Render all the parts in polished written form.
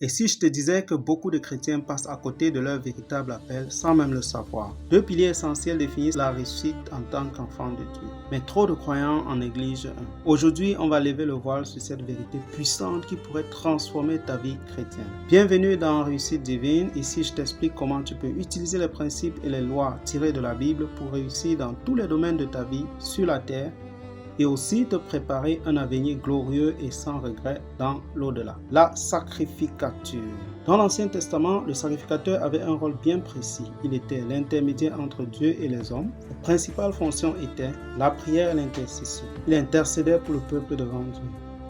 Et si je te disais que beaucoup de chrétiens passent à côté de leur véritable appel sans même le savoir? Deux piliers essentiels définissent la réussite en tant qu'enfant de Dieu. Mais trop de croyants en négligent un. Aujourd'hui, on va lever le voile sur cette vérité puissante qui pourrait transformer ta vie chrétienne. Bienvenue dans Réussite Divine. Ici, je t'explique comment tu peux utiliser les principes et les lois tirées de la Bible pour réussir dans tous les domaines de ta vie sur la terre et aussi te préparer un avenir glorieux et sans regret dans l'au-delà. La sacrificature. Dans l'Ancien Testament, le sacrificateur avait un rôle bien précis. Il était l'intermédiaire entre Dieu et les hommes. Sa principale fonction était la prière et l'intercession. Il intercédait pour le peuple devant Dieu.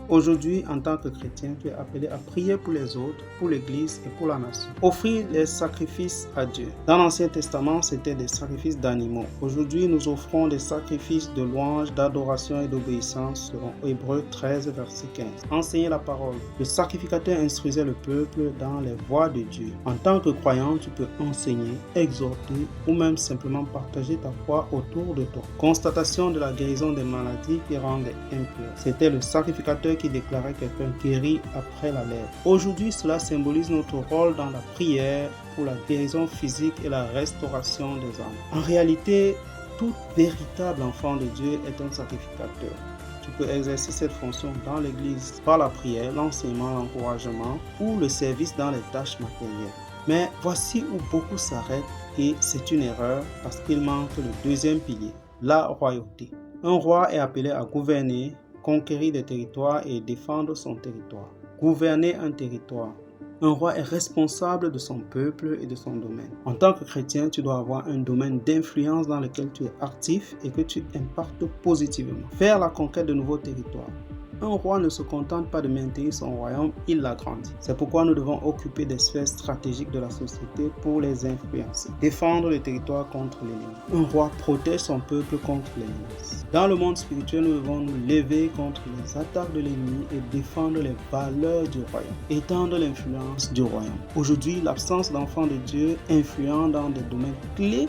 Aujourd'hui, en tant que chrétien, tu es appelé à prier pour les autres, pour l'Église et pour la nation. Offrir les sacrifices à Dieu. Dans l'Ancien Testament, c'était des sacrifices d'animaux. Aujourd'hui, nous offrons des sacrifices de louange, d'adoration et d'obéissance selon Hébreux 13, verset 15. Enseigner la parole. Le sacrificateur instruisait le peuple dans les voies de Dieu. En tant que croyant, tu peux enseigner, exhorter ou même simplement partager ta foi autour de toi. Constatation de la guérison des maladies qui rendent impurs. C'était le sacrificateur qui déclarait quelqu'un guéri après la lèpre. Aujourd'hui, cela symbolise notre rôle dans la prière pour la guérison physique et la restauration des âmes. En réalité, tout véritable enfant de Dieu est un sacrificateur. Tu peux exercer cette fonction dans l'Église par la prière, l'enseignement, l'encouragement ou le service dans les tâches matérielles. Mais voici où beaucoup s'arrêtent et c'est une erreur parce qu'il manque le deuxième pilier, la royauté. Un roi est appelé à gouverner, conquérir des territoires et défendre son territoire. Gouverner un territoire. Un roi est responsable de son peuple et de son domaine. En tant que chrétien, tu dois avoir un domaine d'influence dans lequel tu es actif et que tu impactes positivement. Faire la conquête de nouveaux territoires. Un roi ne se contente pas de maintenir son royaume, il l'agrandit. C'est pourquoi nous devons occuper des sphères stratégiques de la société pour les influencer. Défendre le territoire contre l'ennemi. Un roi protège son peuple contre l'ennemi. Dans le monde spirituel, nous devons nous lever contre les attaques de l'ennemi et défendre les valeurs du royaume. Étendre l'influence du royaume. Aujourd'hui, l'absence d'enfants de Dieu influents dans des domaines clés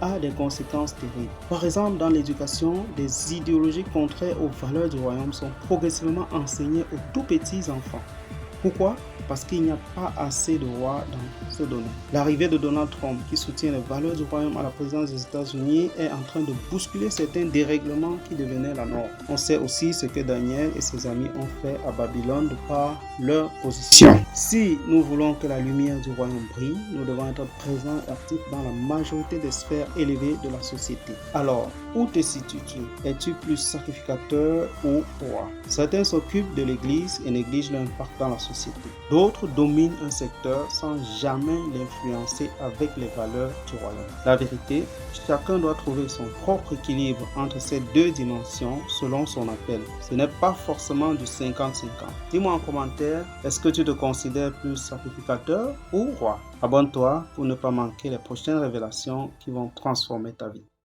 a des conséquences terribles. Par exemple, dans l'éducation, des idéologies contraires aux valeurs du royaume sont progressivement enseignées aux tout petits enfants. Pourquoi? Parce qu'il n'y a pas assez de rois dans ce domaine. L'arrivée de Donald Trump, qui soutient les valeurs du royaume à la présidence des États-Unis, est en train de bousculer certains dérèglements qui devenaient la norme. On sait aussi ce que Daniel et ses amis ont fait à Babylone de par leur position. Si nous voulons que la lumière du royaume brille, nous devons être présents et actifs dans la majorité des sphères élevées de la société. Alors, où te situes-tu? Es-tu plus sacrificateur ou roi? Certains s'occupent de l'Église et négligent l'impact dans la société. D'autres dominent un secteur sans jamais l'influencer avec les valeurs du royaume. La vérité, chacun doit trouver son propre équilibre entre ces deux dimensions selon son appel. Ce n'est pas forcément du 50-50. Dis-moi en commentaire, est-ce que tu te considères plus sacrificateur ou roi? Abonne-toi pour ne pas manquer les prochaines révélations qui vont transformer ta vie.